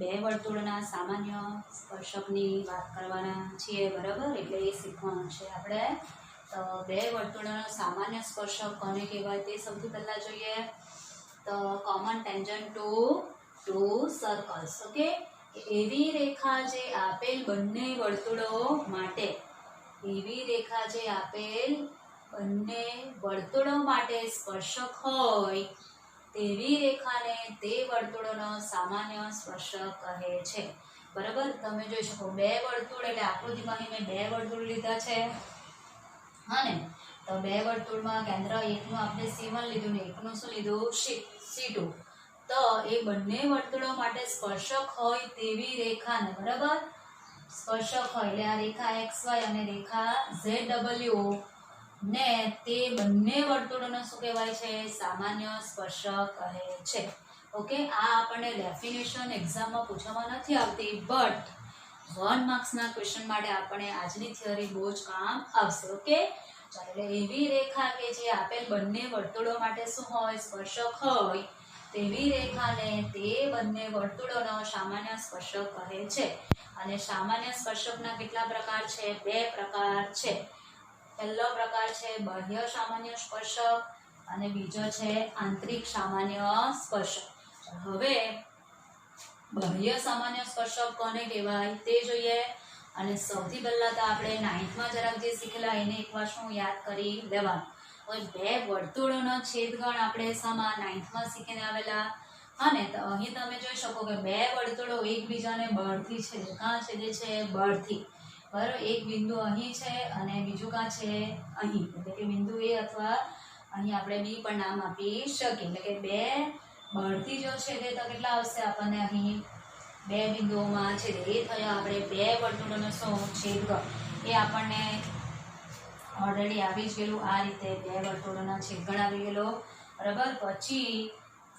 બે વર્તુળના સામાન્ય સ્પર્શકની વાત કરવાના છીએ, બરાબર? એટલે એ શીખવાનું છે આપણે. તો બે વર્તુળોનો સામાન્ય સ્પર્શક કોને કહેવાય તે સૌથી પહેલાં જોઈએ. તો common tangent to circles. Okay, એવી રેખા જે આપેલ બંને વર્તુળો માટે સ્પર્શક હોય તેવી રેખાને તે વર્તુળોનો સામાન્ય સ્પર્શક કહે છે, બરાબર? તમે જોઈ શકો બે વર્તુળ એટલે આકૃતિમાં મેં બે વર્તુળ લીધા છે, હા ને? તો બે વર્તુળમાં કેન્દ્ર એકનું આપણે C1 લીધું ને એકનું શું લીધું C2. તો એ બંને વર્તુળો માટે સ્પર્શક હોય તેવી રેખાને, બરાબર? સ્પર્શક હોય એટલે આ રેખા XY અને રેખા ZW ને તે બંને વર્તુળોનો શું કહેવાય છે? સામાન્ય સ્પર્શક કહે છે. ઓકે, આ આપણને ડેફિનેશન એક્ઝામમાં પૂછવામાં નથી આવતી, બટ 1 માર્ક્સના ક્વેશ્ચન માટે આપણે આજની થિયરી બહુ જ કામ આવશે. ઓકે, ચાલો, એટલે એવી રેખા કે જે આપેલ બંને વર્તુળો માટે શું હોય? સ્પર્શક હોય તેવી રેખાને તે બંને વર્તુળોનો સામાન્ય સ્પર્શક કહે છે. અને સામાન્ય સ્પર્શકના કેટલા પ્રકાર છે? બે પ્રકાર છે. પહેલો પ્રકાર છે બાહ્ય સામાન્ય સ્પર્શક અને બીજો છે આંતરિક સામાન્ય સ્પર્શક. હવે બાહ્ય સામાન્ય સ્પર્શક કોને કહેવાય તે જોઈએ. અને સૌથી પહેલા તો આપણે 9th માં જરાક જે શીખેલા એને એકવાર શું યાદ કરી લેવાનું. હવે બે વર્તુળોનો છેદગણ આપણે શામાં 9th માં શીખીને આવેલા, હા ને? તો અહીં તમે જોઈ શકો કે બે વર્તુળો એકબીજાને બળથી છેદે. કાં છેદે છે? બળથી, બરાબર? એક બિંદુ અહીં છે અને બીજું કાં છે? અહીં, એટલે કે બિંદુ A અથવા અહીં આપણે B પણ નામ આપી શકીએ. એટલે કે બે બળથી જો છેદે તો કેટલા આવશે આપણને? અહીં બે બિંદુઓમાં છેદે. એ થયા આપણે બે વર્તુળોનો શું? છેદગણ. એ આપણને ઓલરેડી આવી જ ગયેલું. આ રીતે બે વર્તુળોના છેદગણ આવી ગયેલો, બરાબર? પછી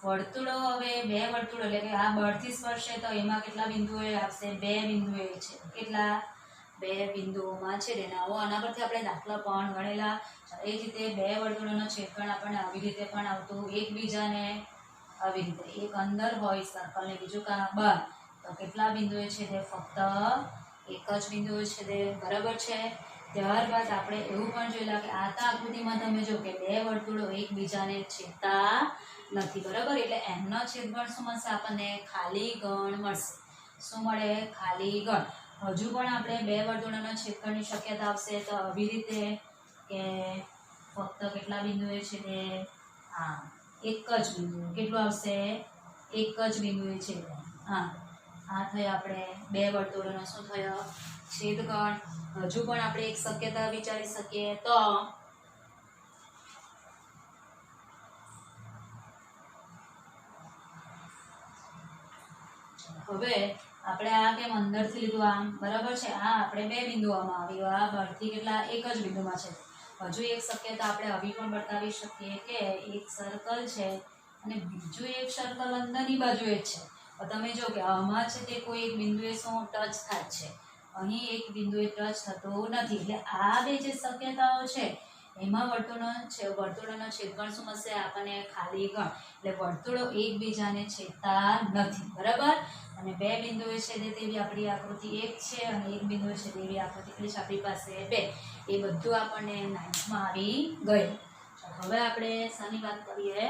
વર્તુળો, હવે બે વર્તુળો એટલે કે આ બળથી સ્પર્શે તો એમાં કેટલા બિંદુઓ આવશે? બે બિંદુઓ છે. કેટલા? બે બિંદુઓમાં છેદે. આના પરથી આપણે દાખલા પણ ગણેલા. એ જ રીતે બે વર્તુળોનો છેદગણ આપણને આવી રીતે પણ આવતું, એકબીજાને આવી રીતે. એક અંદર હોય સર્કલ ને બીજું કાં બહાર. તો કેટલા બિંદુઓ છે? તે ફક્ત એક જ બિંદુઓ છે તે, બરાબર છે? ત્યારબાદ આપણે એવું પણ જોયેલા કે આ આકૃતિમાં તમે જો કે બે વર્તુળો એકબીજાને છેદતા નથી, બરાબર? એટલે એમનો છેદગણ શું મળશે આપણને? ખાલી ગણ મળશે. શું મળે? ખાલી ગણ. હજુ પણ આપણે બે વર્તુળોના છેદગણની શક્યતા આવશે. તો આવી રીતે કે ફક્ત કેટલા બિંદુઓ છે તે? હા, એક જ બિંદુ. કેટલું આવશે? એક જ બિંદુએ છે. હા, આ થઈ આપણે બે વર્તુળોનો શું થયો? છેદગણ. હજુ પણ આપણે એક શક્યતા વિચારી શકીએ. તો હવે આપણે આ કેમ અંદરથી લીધું આમ, બરાબર છે? આ આપણે બે બિંદુઓમાં આવ્યું, આ બહારથી કેટલા? એક જ બિંદુમાં છે. હજુ એક શક્યતા આપણે આવી પણ બતાવી શકીએ કે એક સર્કલ છે અને બીજું એક સર્કલ અંદરની બાજુએ જ છે. તમે જો કે આમાં છે તે કોઈ એક બિંદુએ શું ટચ થાય છે, અહીં એક બિંદુએ ટચ થતું નથી. એટલે આ બે જે શક્યતાઓ છે એમાં વર્તુળોનો છેદગણ શું હશે આપણને? ખાલી ગણ. એટલે વર્તુળો એકબીજાને છેદતા નથી, બરાબર? અને બે બિંદુઓ છે તેવી આપણી આકૃતિ એક છે અને એક બિંદુ છે તેવી આકૃતિ એટલે આપણી પાસે બે. એ બધું આપણને 9th માં આવી ગયું. હવે આપણે શાની વાત કરીએ?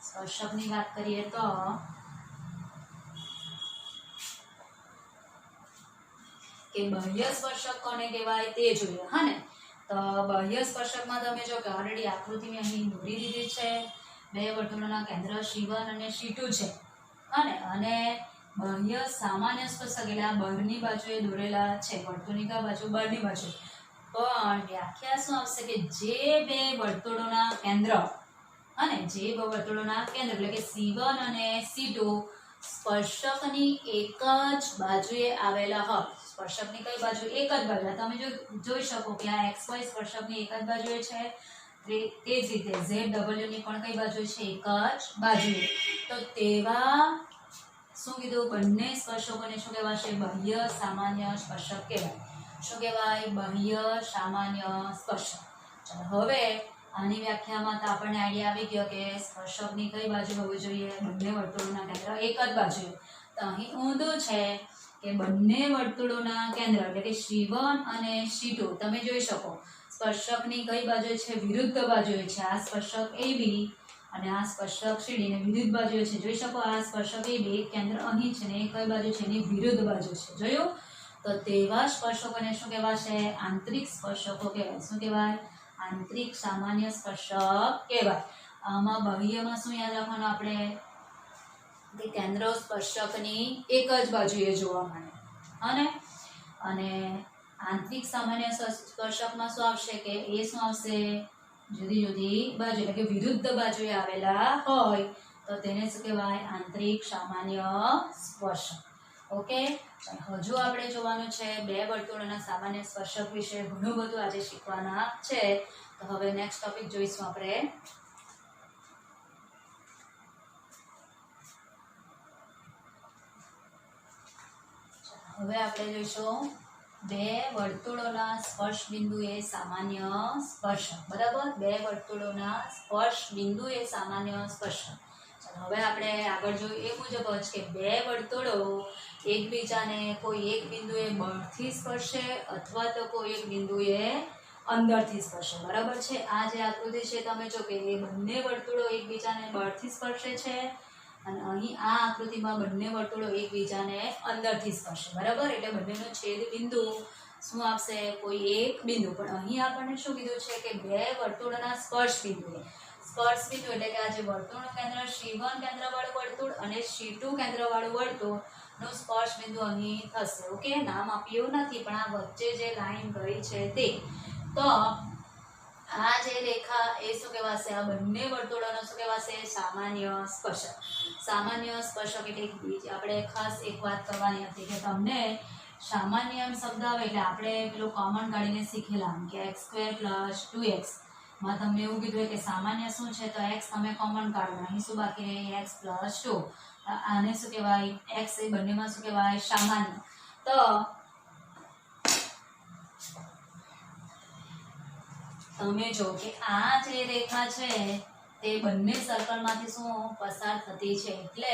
સ્પર્શકની વાત કરીએ. તો કે બાહ્ય સ્પર્શક કોને કહેવાય તે જોઈએ, હા ને? તો બાહ્ય સ્પર્શકમાં તમે જો કે ઓલરેડી આકૃતિ મેં અહીં દોરી દીધી છે. બે વર્તુળોના કેન્દ્ર C1 અને C2 છે, હા ને? અને બાહ્ય સામાન્ય સ્પર્શક એટલે આ બહારની બાજુએ દોરેલા છે. વર્તુળની કા બાજુ? બહારની બાજુ. પણ વ્યાખ્યા શું આવશે કે જે બે વર્તુળોના કેન્દ્ર, હા ને? જે બે વર્તુળોના કેન્દ્ર એટલે કે C1 અને C2 સ્પર્શકની એક જ બાજુએ આવેલા હોય. સ્પર્શકની કઈ બાજુ? એક જ બાજુ. તમે જોઈ શકો કે આ XY સ્પર્શકની એક જ બાજુએ છે. તે જ રીતે ZW ની પણ કઈ બાજુ છે? એક જ બાજુએ. તો તેવા શું કીધું? બંને સ્પર્શકોને શું કહેવાશે? બાહ્ય સામાન્ય સ્પર્શક કહેવાય. શું કહેવાય? બાહ્ય સામાન્ય સ્પર્શક. ચાલો, હવે આની વ્યાખ્યામાં તો આપણને આઈડિયા આવી ગયો કે સ્પર્શકની કઈ બાજુ હોવી જોઈએ? બંને વર્તુળોના કેન્દ્ર એક જ બાજુ. તો અહીં ઊંધું છે કે બંને વર્તુળોના કેન્દ્ર એટલે કે C1 અને C2 તમે જોઈ શકો સ્પર્શકની કઈ બાજુ છે વિરુદ્ધ બાજુએ છે આ સ્પર્શક AB અને આ સ્પર્શક CD ને વિરુદ્ધ બાજુએ છે જોઈ શકો આ સ્પર્શક AB કેન્દ્ર અહીં છે ને કઈ બાજુ છે એની વિરુદ્ધ બાજુ છે જોયું તો તેવા સ્પર્શકોને શું કહેવાશે આંતરિક સ્પર્શકો કહેવાય શું કહેવાય આંતરિક સામાન્ય સ્પર્શક કહેવાય આમાં બાહ્યમાં શું યાદ રાખવાનું આપણે કે કેન્દ્ર સ્પર્શકની એક જ બાજુએ જોવા મળે અને આંતરિક સામાન્ય સ્પર્શકમાં શું આવશે કે એ શું આવશે જુદી જુદી બાજુ એટલે કે વિરુદ્ધ બાજુએ આવેલા હોય તો તેને શું કહેવાય આંતરિક સામાન્ય સ્પર્શક ઓકે હજુ આપણે જોવાનું છે બે વર્તુળોના સામાન્ય સ્પર્શક વિશે ઘણું બધું આજે શીખવાના છે તો હવે નેક્સ્ટ ટોપિક જોઈશું આપણે હવે આપણે જોઈશું બે વર્તુળોના સ્પર્શ બિંદુએ સામાન્ય સ્પર્શક બરાબર બે વર્તુળોના સ્પર્શ બિંદુએ સામાન્ય સ્પર્શક હવે આપણે આગળ જોઈએ એ મુજબ જ કે બે વર્તુળો એકબીજાને કોઈ એક બિંદુએ બળથી સ્પર્શે અથવા તો કોઈ એક બિંદુએ અંદરથી સ્પર્શે બરાબર છે આ જે આકૃતિ છે તમે જો કે એ બંને વર્તુળો એકબીજાને બળથી સ્પર્શે છે અને અહીં આ આકૃતિમાં બંને વર્તુળો એકબીજાને અંદરથી સ્પર્શે બરાબર એટલે બંનેનો છેદ બિંદુ શું આવશે કોઈ એક બિંદુ પણ અહીં આપણને શું કીધું છે કે બે વર્તુળોના સ્પર્શ બિંદુ એટલે કે આ જે વર્તુળનું કેન્દ્ર C1 કેન્દ્રવાળું વર્તુળ અને C2 કેન્દ્રવાળું વર્તુળનું સ્પર્શ બિંદુ અહીં થશે ઓકે નામ આપ્યું નથી પણ આ વચ્ચે જે લાઈન ગઈ છે તે તો આ જે રેખા એ શું કહેવાશે આ બંને વર્તુળોનો શું કહેવાશે સામાન્ય સ્પર્શક એટલે આપણે ખાસ એક વાત કરવાની હતી કે તમને સામાન્ય શબ્દ આવે એટલે આપણે પેલું કોમન કાઢીને શીખેલા કે x² + 2x માં તમને એવું કીધું કે સામાન્ય શું છે તો x તમે કોમન કાઢો અહીં શું બાકી રહે x + 2 આને શું કહેવાય x એ બંનેમાં શું કહેવાય સામાન્ય તો તમે જો કે આ જે રેખા છે તે બંને સર્કલમાંથી શું પસાર થતી છે એટલે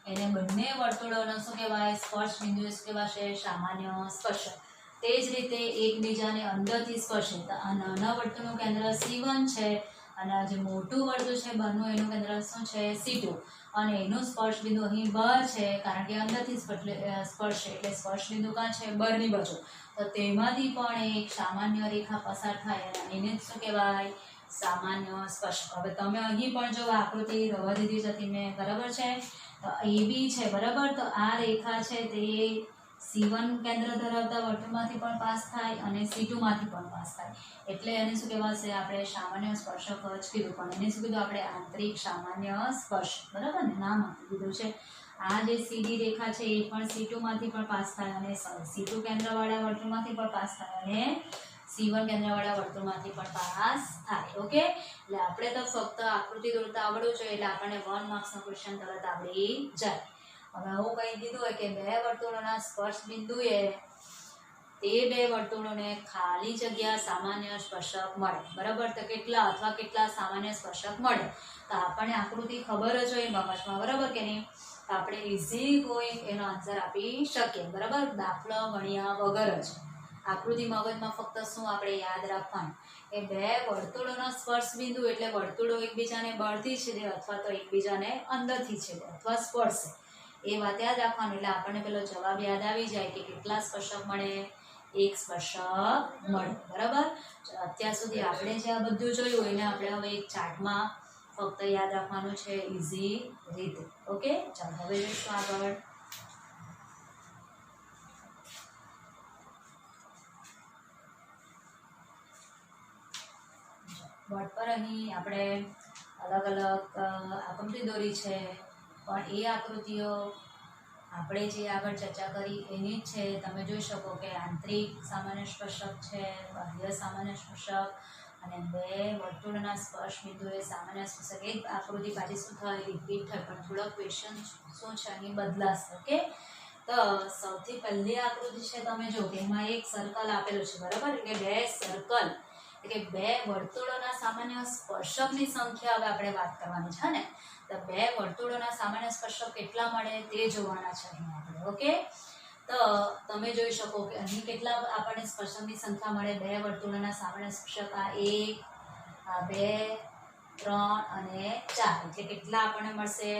એને બંને વર્તુળોનો શું કહેવાય સ્પર્શ બિંદુ શું કહેવાશે સામાન્ય સ્પર્શક તે જ રીતે એકબીજાને અંદરથી સ્પર્શે તો આ નાના વર્તુળનું કેન્દ્ર C1 છે અને આ જે મોટું વર્તુળ છે બહારનું એનું કેન્દ્ર શું છે C2 અને એનું સ્પર્શ બિંદુ અહીં બહાર છે કારણ કે અંદરથી સ્પર્શે એટલે સ્પર્શ બિંદુ કાં છે બહારની બાજુ તો તેમાંથી પણ એક સામાન્ય રેખા પસાર થાય અને એને શું કહેવાય સામાન્ય સ્પર્શક હવે તમે અહીં પણ જો આકૃતિ રવા દીધી છે તમને બરાબર છે તો AB છે બરાબર તો આ રેખા છે તે C1 કેન્દ્ર ધરાવતા વર્તુળમાંથી પણ પાસ થાય અને C2 માંથી પણ પાસ થાય એટલે એને શું કહેવાશે આપણે સામાન્ય સ્પર્શક જ કીધું પણ એને શું કીધું આપણે આંતરિક સામાન્ય સ્પર્શ બરાબર ને નામ આપી દીધું છે આ જે CD રેખા છે એ પણ C2 માંથી પણ પાસ થાય અને C2 કેન્દ્રવાળા વર્તુળમાંથી પણ પાસ થાય અને C1 કેન્દ્રવાળા વર્તુળમાંથી પણ પાસ થાય ઓકે એટલે આપણે તો ફક્ત આકૃતિ દોરતા આવડવું જોઈએ એટલે આપણને 1 માર્ક્સનો ક્વેશ્ચન તરત આવડી જાય હવે હું કહી દીધું હોય કે બે વર્તુળોના સ્પર્શ બિંદુએ તે બે વર્તુળોને ખાલી જગ્યા સામાન્ય સ્પર્શક મળે બરાબર તો કેટલા અથવા કેટલા સામાન્ય સ્પર્શક મળે તો આપણને આકૃતિ ખબર જ હોય મગજમાં બરાબર કે નહીં તો આપણે ઇઝી કોઈ એનો આન્સર આપી શકીએ બરાબર દાખલો ગણ્યા વગર જ આકૃતિ મગજમાં ફક્ત શું આપણે યાદ રાખવાનું કે બે વર્તુળોનો સ્પર્શ બિંદુ એટલે વર્તુળો એકબીજાને બળથી છેદે અથવા તો એકબીજાને અંદરથી છેદે અથવા સ્પર્શે એ વાત યાદ રાખવાનું એટલે આપણને પેલો જવાબ યાદ આવી જાય કે કેટલા સ્પર્શક મળે એક સ્પર્શક મળે બરાબર અત્યાર સુધી આપણે જે આ બધું જોયું એને આપણે હવે એક ચાર્ટમાં ફક્ત યાદ રાખવાનું છે ઇઝી રીતે ઓકે ચાલો હવે જોઈશું આગળ બોર્ડ પર અહીં આપણે અલગ અલગ આકૃતિ દોરી છે પણ એ આકૃતિઓ આપણે જે આગળ ચર્ચા કરી એની જ છે તમે જોઈ શકો કે આંતરિક સામાન્ય સ્પર્શક છે બાહ્ય સામાન્ય સ્પર્શક અને બે વર્તુળના સ્પર્શ બિંદુએ સામાન્ય સ્પર્શક એક આકૃતિ પાછી શું થાય રિપીટ થાય પણ થોડો ક્વેશ્ચન શું છે અહીં બદલાશે ઓકે તો સૌથી પહેલી આકૃતિ છે તમે જો કે એમાં એક સર્કલ આપેલું છે બરાબર એટલે બે સર્કલ કે બે વર્તુળોના સામાન્ય સ્પર્શકની સંખ્યા હવે આપણે વાત કરવાની છે ને. તો બે વર્તુળોના સામાન્ય સ્પર્શક કેટલા મળે તે જોવાના છે અહીં આપણે. ઓકે, તો તમે જોઈ શકો કે અહીં કેટલા આપણને સ્પર્શકની સંખ્યા મળે. બે વર્તુળોના સામાન્ય સ્પર્શક આ 1, આ 2, 3 અને 4. એટલે કેટલા આપણને મળશે?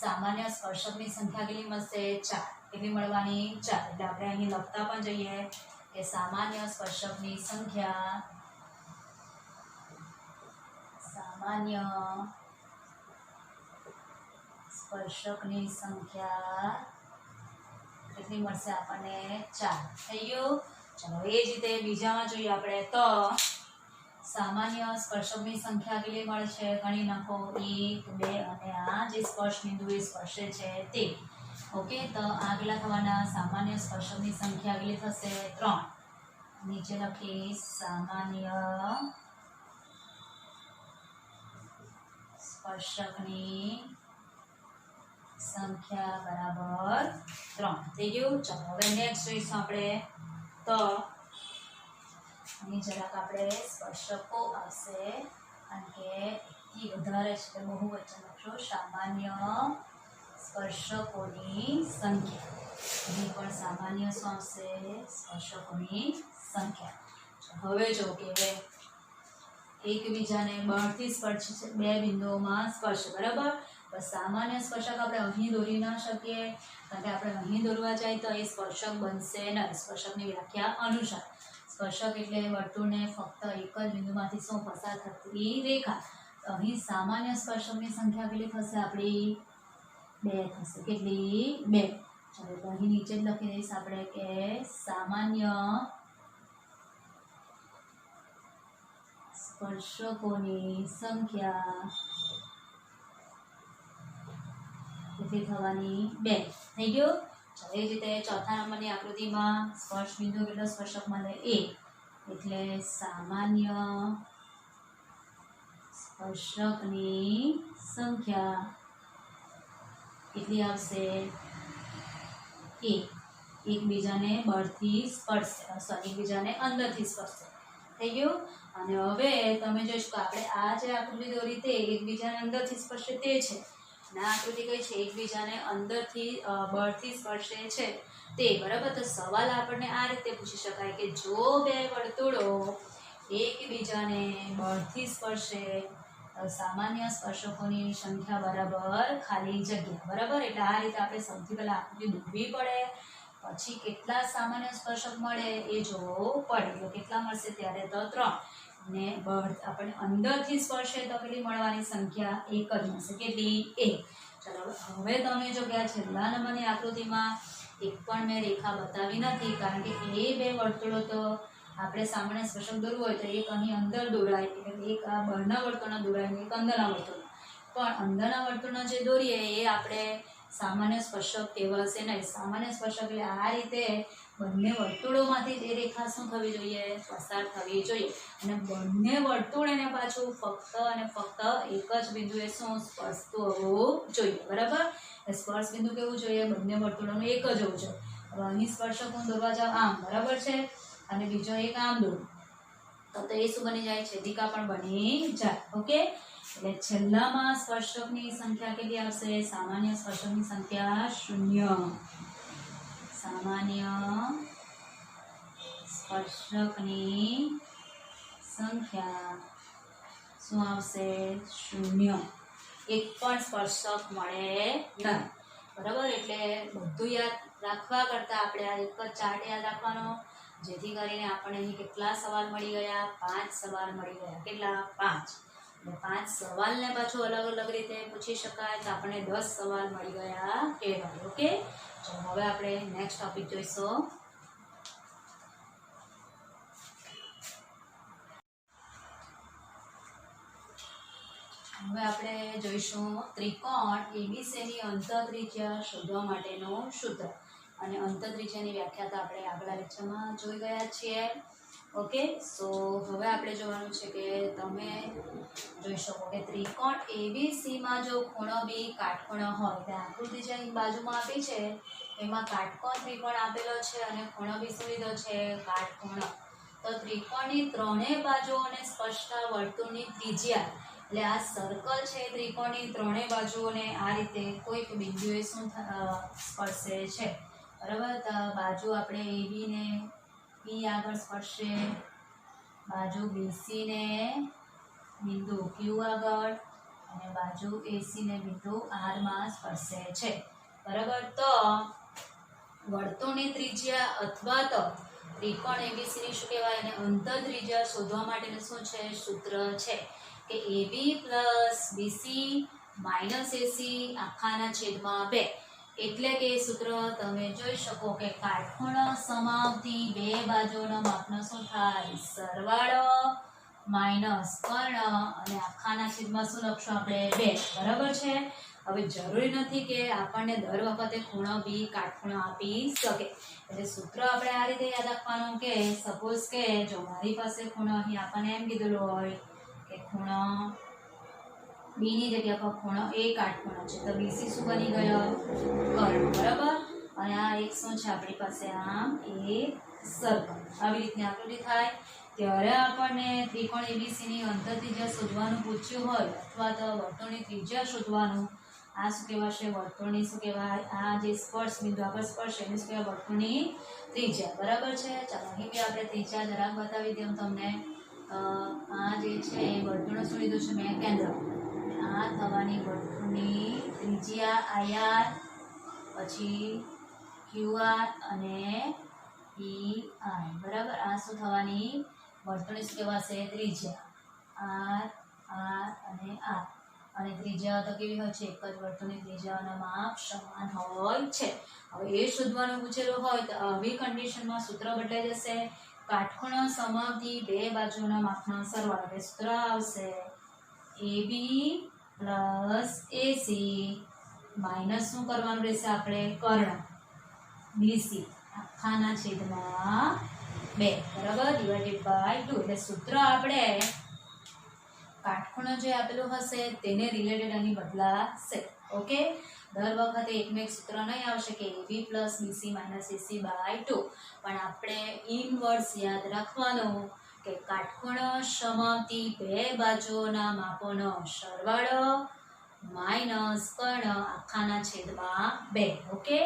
સામાન્ય સ્પર્શકની સંખ્યા કેટલી મળશે? 4. કેટલી મળવાની? 4. એટલે આપણે અહીં લખતા પણ જઈએ કે સામાન્ય સ્પર્શકની સંખ્યા, સામાન્ય સ્પર્શકની સંખ્યા કેટલી મળશે આપણને? 4. થઈ ગયું. ચલો એ જ રીતે બીજામાં જોઈએ આપણે. તો સામાન્ય સ્પર્શકની સંખ્યા કેટલી મળશે? ગણી નાખો. 1, 2 અને આ જે સ્પર્શ બિંદુ એ સ્પર્શે છે તે. ઓકે, તો આ કેટલા થવાના? સામાન્ય સ્પર્શકની સંખ્યા કેટલી થશે? 3. નીચે લખી સામાન્ય સ્પર્શકની સંખ્યા બરાબર 3. થઈ ગયું. ચાલો હવે નેક્સ્ટ જોઈશું આપણે. તો અહીં જરાક આપણે સ્પર્શકો આવશે કારણ કે એકથી વધારે છે એટલે બહુવચન લખશો. સામાન્ય સ્પર્શકોની સંખ્યા. અહીં પણ સામાન્ય શું આવશે? સ્પર્શકોની સંખ્યા. હવે જો કે એકબીજાને બળથી સ્પર્શે છે, બે બિંદુઓમાં સ્પર્શ. બરાબર. બસ સામાન્ય સ્પર્શક આપણે અહીં દોરી ન શકીએ કારણ કે આપણે અહીં દોરવા જાય તો એ સ્પર્શક બનશે નહીં. સ્પર્શકની વ્યાખ્યા અનુસાર સ્પર્શક એટલે વર્તુળને ફક્ત એક જ બિંદુમાંથી શું પસાર થતી રેખા. તો અહીં સામાન્ય સ્પર્શકની સંખ્યા કેટલી થશે આપણી? 2 થશે. કેટલી? 2. ચાલો તો અહીં નીચે જ લખી દઈશ આપણે કે સામાન્ય સ્પર્શકોની સંખ્યા કેટલી થવાની? 2. થઈ ગયું. ચાલો એ જ રીતે ચોથા નંબરની આકૃતિમાં સ્પર્શ બિંદુ કેટલો સ્પર્શક મળે? 1. એટલે સામાન્ય સ્પર્શકની સંખ્યા કેટલી આવશે? 1. એકબીજાને બળથી સ્પર્શે, એકબીજાને અંદરથી સ્પર્શે. થઈ ગયું. અને હવે તમે જોઈશું કે આપણે આ જે આકૃતિ દોરી તે એકબીજાને અંદરથી સ્પર્શે તે છે. અને આ આકૃતિ કઈ છે? એકબીજાને અંદરથી બળથી સ્પર્શે છે તે. બરાબર. તો સવાલ આપણને આ રીતે પૂછી શકાય કે જો બે વર્તુળો એકબીજાને બળથી સ્પર્શે સામાન્ય સ્પર્શકોની સંખ્યા બરાબર ખાલી જગ્યા. બરાબર. એટલે આ રીતે આપણે સૌથી પહેલા આકૃતિ દોરવી પડે, પછી કેટલા સામાન્ય સ્પર્શક મળે એ જોવું પડે. એટલે કેટલા મળશે ત્યારે? તો 3. ને બળ આપણે અંદરથી સ્પર્શે તો કેટલી મળવાની સંખ્યા? 1 જ મળશે. કેટલી? 1. ચલો હવે તમે જો કે આ છેલ્લા નંબરની આકૃતિમાં એક પણ મેં રેખા બતાવી નથી કારણ કે એ બે વર્તુળો તો આપણે સામાન્ય સ્પર્શક દોરવું હોય તો એક અહીં અંદર દોરાય, એટલે એક આ બહારના વર્તુળના દોરાય ને એક અંદરના વર્તુળના. પણ અંદરના વર્તુળના જે દોરીએ એ આપણે સામાન્ય સ્પર્શક કહેવાશે નહીં. સામાન્ય સ્પર્શક એટલે આ રીતે બંને વર્તુળોમાંથી જ એ રેખા શું થવી જોઈએ? પસાર થવી જોઈએ. અને બંને વર્તુળ એને પાછું ફક્ત અને ફક્ત એક જ બિંદુએ શું સ્પર્શતું હોવું જોઈએ. બરાબર. સ્પર્શ બિંદુ કેવું જોઈએ? બંને વર્તુળોનું એક જ હોવું જોઈએ. હવે અહીં સ્પર્શક હું દોરવા જાઉં આમ, બરાબર છે, અને બીજો એક આમ દોરું તો એ શું બની જાય? છેદિકા પણ બની જાય. ઓકે. એટલે છેલ્લામાં સ્પર્શકની સંખ્યા કેટલી આવશે? સામાન્ય સ્પર્શકની સંખ્યા 0. સામાન્ય સ્પર્શકની સંખ્યા શું આવશે? 0. એક પણ સ્પર્શક મળે નહીં. બરાબર. એટલે બધું યાદ રાખવા કરતાં આપણે આ એક જ ચાર્ટ યાદ રાખવાનો જેથી કરીને આપણને અહીં કેટલા સવાલ મળી ગયા? 5 સવાલ મળી ગયા. કેટલા? 5. એટલે 5 સવાલને પાછું અલગ અલગ રીતે પૂછી શકાય તો આપણને 10 સવાલ મળી ગયા કહેવાય. ઓકે. તો હવે આપણે નેક્સ્ટ ટોપિક જોઈશું. હવે આપણે જોઈશું ત્રિકોણ એબીસીની અંતઃત્રિજ્યા શોધવા માટેનું સૂત્ર. અને અંતઃત્રિજ્યાની વ્યાખ્યા તો આપણે આગલા લેક્ચરમાં જોઈ ગયા છીએ. ઓકે. સો હવે આપણે જોવાનું છે કે તમે જોઈ શકો કે ત્રિકોણ એબીસીમાં જો ખૂણો બી કાટખૂણો હોય એટલે આકૃતિ જે અહીં બાજુમાં આપી છે એમાં કાટકોણ ત્રિકોણ આપેલો છે અને ખૂણો બી શું લીધો છે? કાટખૂણો. તો ત્રિકોણની ત્રણેય બાજુઓને સ્પર્શતા વર્તુળની ત્રિજ્યા, એટલે આ સર્કલ છે ત્રિકોણની ત્રણેય બાજુઓને આ રીતે કોઈક બિંદુએ શું સ્પર્શે છે, બરાબર. તો બાજુ આપણે AB ને P આગળ સ્પર્શે, બાજુ BC ને બિંદુ Q આગળ અને બાજુ AC ને બિંદુ R માં સ્પર્શે છે, બરાબર. તો વર્તુળની ત્રિજ્યા અથવા તો ત્રિકોણ ABC ની શું કહેવાય, અને અંતર ત્રિજ્યા શોધવા માટેનું શું છે, સૂત્ર છે કે AB + BC - AC આખાના છેદમાં 2. એટલે કે સૂત્ર તમે જોઈ શકો કે કાટખૂણો સમાવતી બે બાજુઓના માપનો શું થાય, સરવાળો માઈનસ કર્ણ અને આખાના છેદમાં શું લખશું આપણે, 2, બરાબર છે. હવે જરૂરી નથી કે આપણને દર વખતે ખૂણો બી કાટખૂણો આપી શકે, એટલે સૂત્ર આપણે આ રીતે યાદ રાખવાનું કે સપોઝ કે જો મારી પાસે ખૂણો અહીં આપણને એમ કીધેલું હોય કે ખૂણો બી ની જગ્યા પર ખૂણો A કાટખૂણો છે, તો BC શું બની ગયો, કર્ણ, બરાબર. અને આ એક શું છે આપણી પાસે, આમ એક સર્કલ. આવી રીતની આકૃતિ થાય ત્યારે આપણને ત્રિકોણ ABC ની અંતર ત્રિજ્યા શોધવાનું પૂછ્યું હોય અથવા તો વર્તુળની ત્રિજ્યા શોધવાનું, આ શું કહેવાશે, વર્તુળની શું કહેવાય, આ જે સ્પર્શ બિંદુ આગળ સ્પર્શ એને શું કહેવાય, વર્તુળની ત્રિજ્યા, બરાબર છે. ચાલો અહીં બી આપણે ત્રિજ્યા જરાક બતાવી દઉં તમને. આ જે છે એ વર્તુળનું શું લીધું છે મેં, કેન્દ્ર. આ થવાની વર્તુળની ત્રિજ્યા IR, પછી QR અને EI, બરાબર. આ શું થવાની વર્તુળની શું કહેવાશે, ત્રિજ્યા R, R અને R. અને ત્રિજ્યા તો કેવી હોય છે, એક જ વર્તુળની ત્રિજ્યાના માપ સમાન હોય છે. હવે એ શોધવાનું પૂછેલું હોય તો આવી કન્ડિશનમાં સૂત્ર બદલાઈ જશે, કાટખૂણો સમાવતી બે બાજુના માપનો સરવાળો, એટલે સૂત્ર આવશે AB + AC માઇનસ શું કરવાનું રહેશે આપણે, કર્ણ BC આખાના છેદમાં 2, બરાબર, / 2. એટલે સૂત્ર આપણે કાટખૂણો જે આપેલું હશે તેને રિલેટેડ અહીં બદલાશે, ઓકે. દર વખતે એકનું એક સૂત્ર નહીં આવશે કે AB + BC - AC/2, પણ આપણે ઇનવર્સ યાદ રાખવાનું કે કાટખૂણો સમાવતી બે બાજુઓના માપોનો સરવાળો માઈનસ કર્ણ આખાના છેદમાં 2, ઓકે.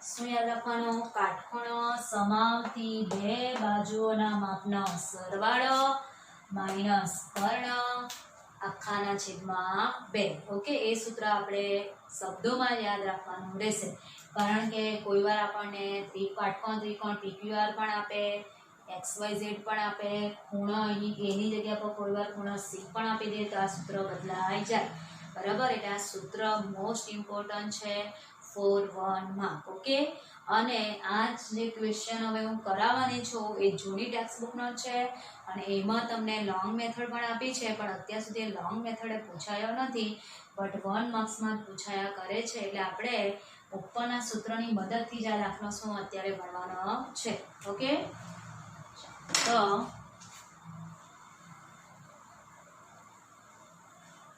શું યાદ રાખવાનું, કાટખૂણો સમાવતી બે બાજુઓના માપનો સરવાળો માઈનસ કર્ણ આખાના છેદમાં 2, ઓકે. એ સૂત્ર આપણે શબ્દોમાં યાદ રાખવાનું રહેશે, કારણ કે કોઈ વાર આપણને કાટકોણ ત્રિકોણ PQR પણ આપે, XYZ પણ આપે, ખૂણો અહીં A ની જગ્યા પર કોઈ વાર ખૂણો C પણ આપી દે તો આ સૂત્ર બદલાઈ જાય, બરાબર. એટલે આ સૂત્ર મોસ્ટ ઇમ્પોર્ટન્ટ છે 4-1 માં, ઓકે. અને આ જે ક્વેશ્ચન હવે હું કરાવવાની છું એ જૂની ટેક્સ્ટ બુકનો છે અને એમાં તમને લોંગ મેથડ પણ આપી છે, પણ અત્યાર સુધી લોંગ મેથડ પૂછાયો નથી, બટ 1 માર્ક્સમાં પૂછાયા કરે છે. એટલે આપણે ઉપરના સૂત્રની મદદથી જ આ દાખલો શું અત્યારે ભણવાનો છે, ઓકે. તો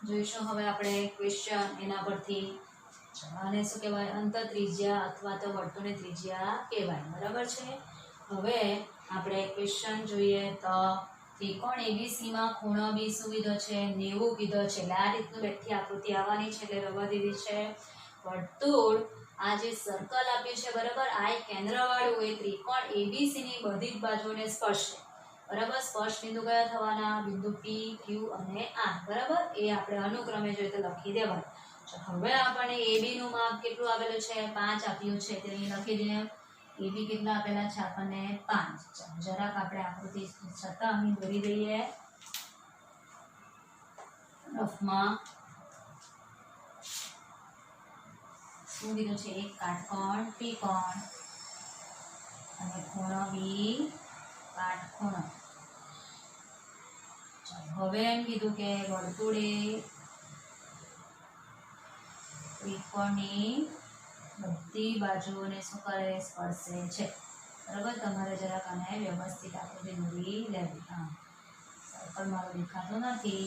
જોઈશું હવે આપણે ક્વેશ્ચન એના પરથી. આને શું કહેવાય, અંતર ત્રિજ્યા અથવા તો વર્તુળની ત્રિજ્યા કહેવાય, બરાબર છે. હવે આપણે ક્વેશ્ચન જોઈએ તો ત્રિકોણ ABC માં ખૂણો B શું કીધો છે, 90 કીધો છે. એટલે આ રીતનું બેઠી આકૃતિ આવવાની છે, એટલે રવા દીધી છે. વર્તુળ આ જે સર્કલ આપ્યું છે, બરાબર, આ એક કેન્દ્રવાળું એ ત્રિકોણ ABC ની બધી જ બાજુઓને સ્પર્શે, બરાબર. સ્પર્શ બિંદુ કયા થવાના, બિંદુ P, Q અને R, બરાબર. એ આપણે અનુક્રમે જોઈએ તો લખી દેવાનું. હવે આપણને AB નું માપ કેટલું આપેલું છે, 5 આપ્યું છે, તે અહીં લખી દઈએ. AB કેટલા આપેલા છે આપણને, 5. જરાક આપણે આકૃતિ છતાં અહીં દોરી દઈએ રફમાં. શું કીધું છે, એક કાટકોણ ત્રિકોણ અને ખૂણો B કાટખૂણો. હવે એમ કીધું કે વર્તુળે ત્રિકોણની બધી બાજુઓને શું કરે, સ્પર્શે છે, બરાબર. તમારે જરાક આને વ્યવસ્થિત આકૃતિ દોરી લેવી. હા, સર્કલ મારો દેખાતો નથી,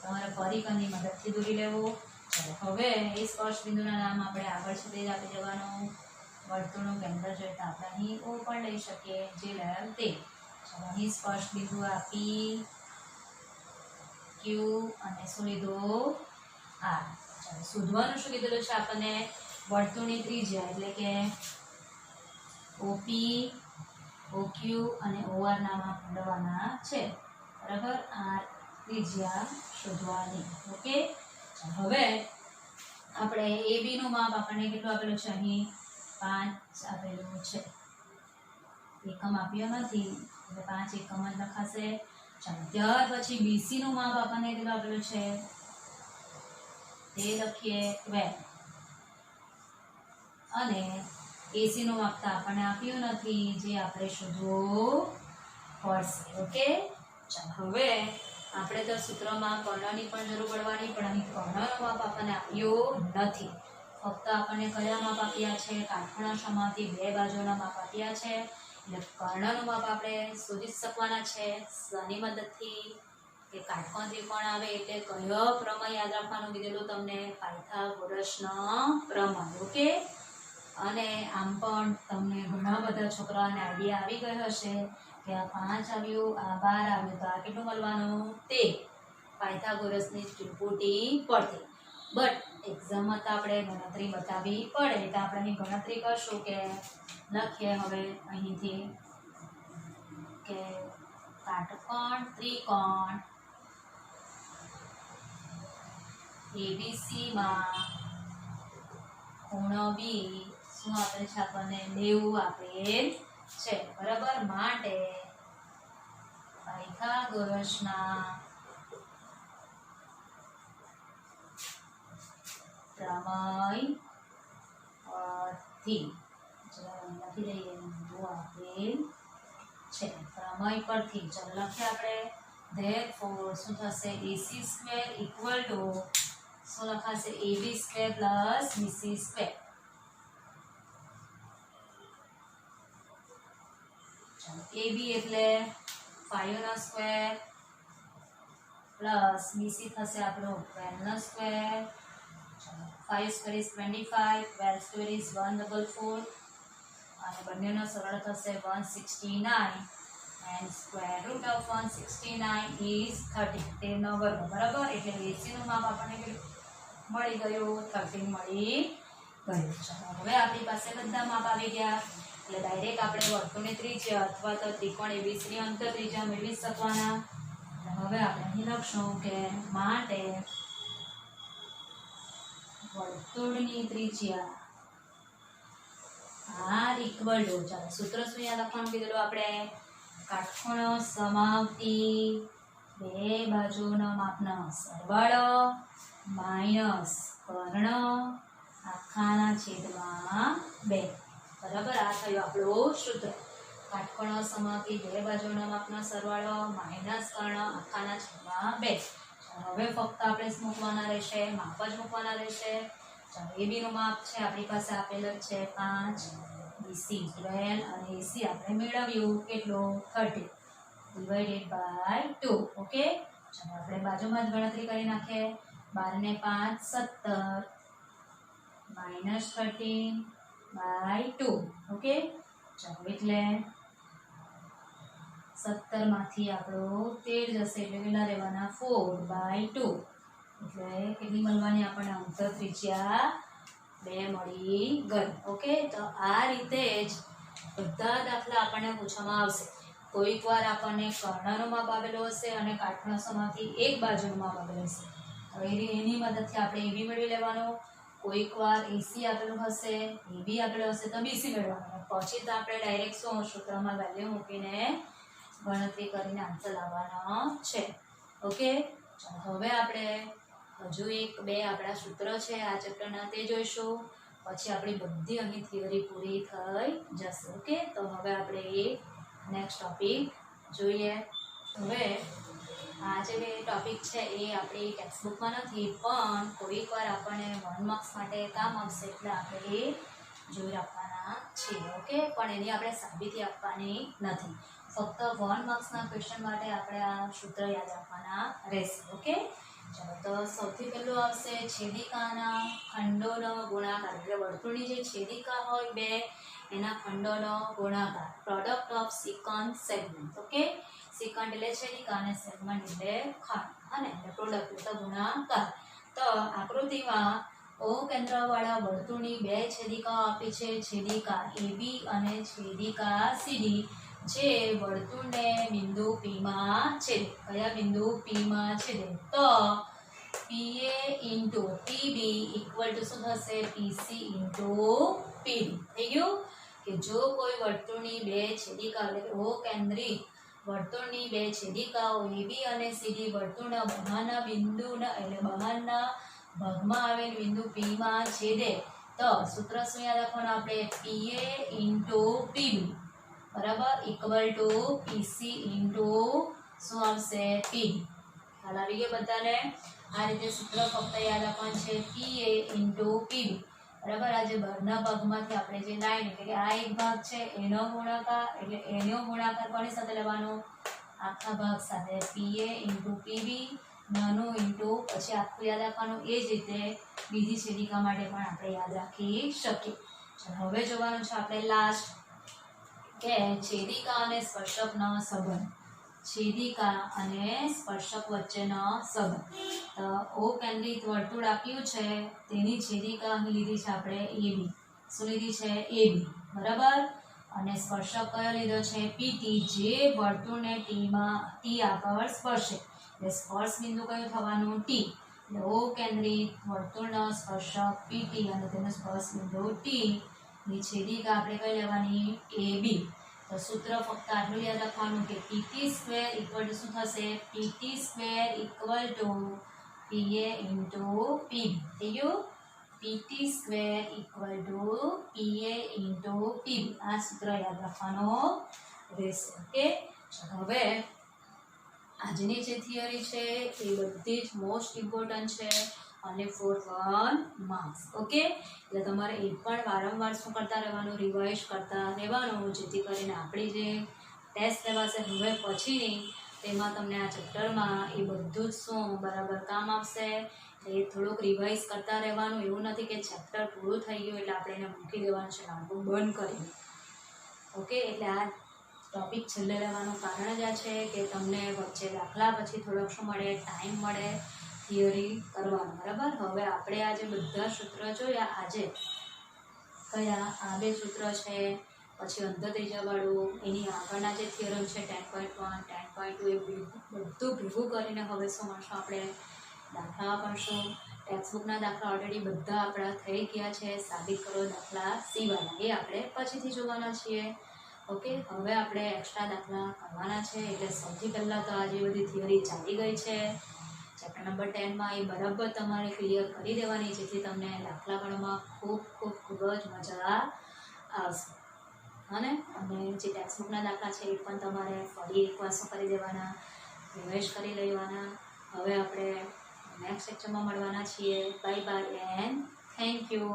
તમારે પરિકરની મદદથી દોરી લેવું. ચાલો હવે એ સ્પર્શ બિંદુના નામ આપણે આગળ સુધી જ આપી દેવાનું. વર્તુળનું કેન્દ્ર જોઈએ તો આપણે અહીં O પણ લઈ શકીએ, જે લેવલ તે. ચાલો અહીં સ્પર્શ લીધું આ પી ક્યુ અને શું લીધું આર. ચાલો શોધવાનું શું કીધેલું છે આપણને? વર્તુળની ત્રિજ્યા એટલે કે ઓપી ઓક્યુ અને ઓઆર ના માપ મેળવવાના છે. બરાબર, આ ત્રિજ્યા શોધવાની. ઓકે, હવે આપણે AB નું માપ આપણને કેટલું આપેલું છે? અહીં 5 આપેલું છે. એકમ આપ્યો નથી એટલે 5 એકમ જ લખાશે. ચાલો ત્યાર પછી BC નું માપ આપણને કેટલું આપેલું છે? તે લખીએ 12 અને AC નું માપ તો આપણને આપ્યું નથી, જે આપણે શોધવું પડશે. ઓકે, ચાલો હવે આપણે તો સૂત્રમાં કર્ણની પણ જરૂર પડવાની, પણ અહીં કર્ણનું માપ આપણને આપ્યું નથી. ફક્ત આપણને કયા માપ આપ્યા છે? કાટખૂણા સમાતી બે બાજુના માપ આપ્યા છે. એટલે કર્ણનું માપ આપણે શોધી શકવાના છે શાની મદદથી? કે કાટકોણ ત્રિકોણ આવે એટલે કયો પ્રમેય યાદ રાખવાનું કીધેલું તમને? પાયથાગોરસનો પ્રમેય. ઓકે, અને આમ પણ તમને ઘણા બધા છોકરાઓને આઈડિયા આવી ગયો હશે કે આ 5 આવ્યું, આ 12 આવ્યું, તો આ કેટલું મળવાનું? તે પાયથાગોરસની ત્રિપુટી પરથી. બટ એક્ઝામમાં તો આપણે ગણતરી બતાવવી પડે, એટલે આપણે અહીં ગણતરી કરશું કે લખીએ હવે અહીંથી કે કાટકોણ ત્રિકોણ ABC માં ખૂણો B શું આપેલ છે આપણને? 90 આપેલ છે. બરાબર, માટે પાયથાગોરસના પ્રમેય પરથી લખી દઈએ આપેલ છે. પ્રમેય પરથી ચાલો લખીએ આપણે. therefore શું થશે? AC સ્ક્વેર ઇક્વલ ટુ શું લખાશે? AB square plus BC square. ચાલો AB એટલે 5 નો સ્ક્વેર પ્લસ BC થશે આપણો 12 નો square. 5 square is 25, 12 square is 144 અને બંનેનો સરળ થશે 169 and square root of 169 is 30. 13 નો વર્ગ. બરાબર, એટલે AC નું માપ આપણને કેટલું મળી ગયું? 13 મળી ગયું. ચાલો હવે આપણી પાસે બધા માપ આવી ગયા એટલે ડાયરેક્ટ આપણે વર્તુળની ત્રિજ્યા અથવા તો ત્રિકોણ ABC ની અંતર ત્રિજ્યા મેળવી શકવાના. હવે આપણે અહીં લખશું કે માટે વર્તુળની ત્રિજ્યા R ઇક્વલ ટુ, ચાલો સૂત્ર શું યાદ રાખવાનું કીધેલું આપણે? કાટખૂણો સમાવતી બે બાજુનો માપનો સરવાળો માઈનસ કર્ણ આખાના છેદમાં 2. બરાબર, આ થયું આપણું સૂત્ર. કાટખૂણો સમાવતી બે બાજુના માપનો સરવાળો માઈનસ કર્ણ આખાના છેદમાં 2. હવે ફક્ત આપણે શું મૂકવાના રહેશે? માપ જ મૂકવાના રહેશે. ચાલો AB નું માપ છે આપણી પાસે આપેલું છે 5, BC 12 અને AC આપણે મેળવ્યું કેટલું? 30 ડિવાઇડેડ બાય 2. ઓકે, ચાલો આપણે બાજુમાં જ ગણતરી કરી નાખીએ. 12 ને 5 17 માઈનસ 13 બાય 2. ઓકે, ચાલો એટલે 17 માંથી આપણો 13 જશે એટલે કેટલા રહેવાના? 4/2. એટલે કેટલી મળવાની આપણને અંતર ત્રિજ્યા? 2 મળી ગઈ. ઓકે, તો આ રીતે જ બધા દાખલા આપણને પૂછવામાં આવશે. કોઈક વાર આપણને કર્ણનું માપ આપેલું હશે અને કાટખૂણા સમાવતી એક બાજુનું માપ આપેલું હશે, તો એની મદદથી આપણે AB મેળવી લેવાનું. કોઈક વાર AC આપેલું હશે, AB આપેલું હશે તો BC મેળવવાનું. પછી તો આપણે ડાયરેક્ટ શું સૂત્રમાં વેલ્યુ મૂકીને ગણતરી કરીને આન્સર લાવવાનો છે. ઓકે, હવે આપણે હજુ એક બે આપણા સૂત્ર છે આ ચેપ્ટરના તે જોઈશું. પછી આપણી બધી અહીં થિયરી પૂરી થઈ જશે. ઓકે, તો હવે આપણે એક નેક્સ્ટ ટોપિક જોઈએ. હવે આ જે ટોપિક છે એ આપણી ટેક્સ્ટબુકમાં નથી, પણ કોઈક વાર આપણને 1 માર્ક્સ માટે કામ આવશે એટલે આપણે એ જોઈ રાખવાના છીએ. ઓકે, પણ એની આપણે સાબિતી આપવાની નથી, ફક્ત 1 માર્ક્સના ક્વેશ્ચન માટે આપણે આ સૂત્ર યાદ રાખવાના રહેશે. ઓકે, ચાલો તો સૌથી પહેલું આવશે છેદિકાના ખંડોનો ગુણાકાર, એટલે વર્તુળની જે છેદિકા હોય બે એના ખંડોનો ગુણાકાર, પ્રોડક્ટ ઓફ સિકન્ટ સેગમેન્ટ. ઓકે, સિકન્ટ એટલે છેદિકા અને સેગમેન્ટ એટલે ખંડ, અને પ્રોડક્ટ એટલે ગુણાકાર. તો આકૃતિમાં O કેન્દ્રવાળા વર્તુળની બે છેદિકાઓ આપી છે, છેદિકા AB અને છેદિકા CD, જે વર્તુળને બિંદુ P માં છેદે. કયા બિંદુ P માં છેદે? તો PA into PB equal to શું થશે? PC into PB. થઈ ગયું કે જો કોઈ વર્તુળની બે છેદિકા એટલે કે O કેન્દ્રિત વર્તુળની બે છેદિકાઓ AB અને CD વર્તુળના બહારના બિંદુના એટલે બહારના ભાગમાં આવેલ બિંદુ P માં છેદે, તો સૂત્ર શું યાદ રાખવાનું આપણે? PA into PB બરાબર ઇક્વલ ટુ PC into શું આવશે? PB. ખ્યાલ આવી ગયો બધાને? આ રીતે સૂત્ર ફક્ત યાદ રાખવાનું છે, PA into PB બરાબર. આ જે બહારના ભાગમાંથી આપણે જે લાઈન એટલે કે આ એક ભાગ છે એનો ગુણાકાર, એટલે એનો ગુણાકાર કોની સાથે લેવાનો? આખા ભાગ સાથે. PA into PB નાનું ઇન્ટુ પછી આખું યાદ રાખવાનું. એ જ રીતે બીજી છેદિકા માટે પણ આપણે યાદ રાખી શકીએ. ચાલો હવે જોવાનું છે આપણે લાસ્ટ કે છેદિકા અને સ્પર્શકનો સંબંધ. છેદિકા અને સ્પર્શક વચ્ચેનો સંબંધ. તો O કેન્દ્રિત વર્તુળ આપ્યું છે, તેની છેદિકા અહીં લીધી છે આપણે AB. શું લીધી છે? AB બરાબર. અને સ્પર્શક કયો લીધો છે? PT, જે વર્તુળને T આગળ સ્પર્શે. એટલે સ્પર્શ બિંદુ કયું થવાનું? T. એટલે O કેન્દ્રિત વર્તુળનો સ્પર્શક PT અને તેનો સ્પર્શ બિંદુ T ની છેદિકા આપણે કઈ લેવાની? AB. તો સૂત્ર ફક્ત આટલું યાદ રાખવાનું કે PT સ્ક્વેર ઇક્વલ ટુ શું થશે? PT square equal to PA into PB. થઈ ગયું? PT square equal to PA into PB. આ સૂત્ર યાદ રાખવાનું રહેશે. ઓકે, હવે આજની જે થિયરી છે એ બધી જ મોસ્ટ ઇમ્પોર્ટન્ટ છે અને ફોર 1 માર્ક્સ. ઓકે, એટલે તમારે એ પણ વારંવાર શું કરતા રહેવાનું? રિવાઇઝ કરતા રહેવાનું, જેથી કરીને આપણી જે ટેસ્ટ લેવાશે હવે પછીની, તેમાં તમને આ ચેપ્ટરમાં એ બધું જ શું બરાબર કામ આવશે. એ થોડુંક રિવાઇઝ કરતા રહેવાનું. એવું નથી કે ચેપ્ટર પૂરું થઈ ગયું એટલે આપણે એને મૂકી દેવાનું છે, નાનું બંધ કરીને. ઓકે, એટલે આ ટોપિક છેલ્લે લેવાનું કારણ જ આ છે કે તમને વચ્ચે દાખલા પછી થોડોક શું મળે? ટાઈમ મળે થિયરી કરવાનો. બરાબર. હવે આપણે આજે બધા સૂત્ર જોયા. આજે કયા? આ બે સૂત્ર છે, પછી અંતત્રિજ્યાવાળું, એની આગળના જે થિયરમ છે 10.1, 10.2, એ બધું ભેગું કરીને હવે શું મળશું? આપણે દાખલા કરશું. ટેક્સ્ટબુકના દાખલા ઓલરેડી બધા આપણા થઈ ગયા છે. સાબિત કરો દાખલા સિવાયના, એ આપણે પછીથી જોવાના છીએ. ઓકે, હવે આપણે એક્સ્ટ્રા દાખલા કરવાના છે. એટલે સૌથી પહેલાં તો આ જે બધી થિયરી ચાલી ગઈ છે ચેપ્ટર નંબર 10માં, એ બરાબર તમારે ક્લિયર કરી દેવાની, જેથી તમને દાખલા ગણવામાં ખૂબ ખૂબ ખૂબ જ મજા આવશે. અને જે ટેક્સ્ટબુકના દાખલા છે એ પણ તમારે ફરી એકવાર શું કરી દેવાના? રિવાઇઝ કરી લેવાના. હવે આપણે નેક્સ્ટ લેક્ચરમાં મળવાના છીએ. Bye bye and thank you.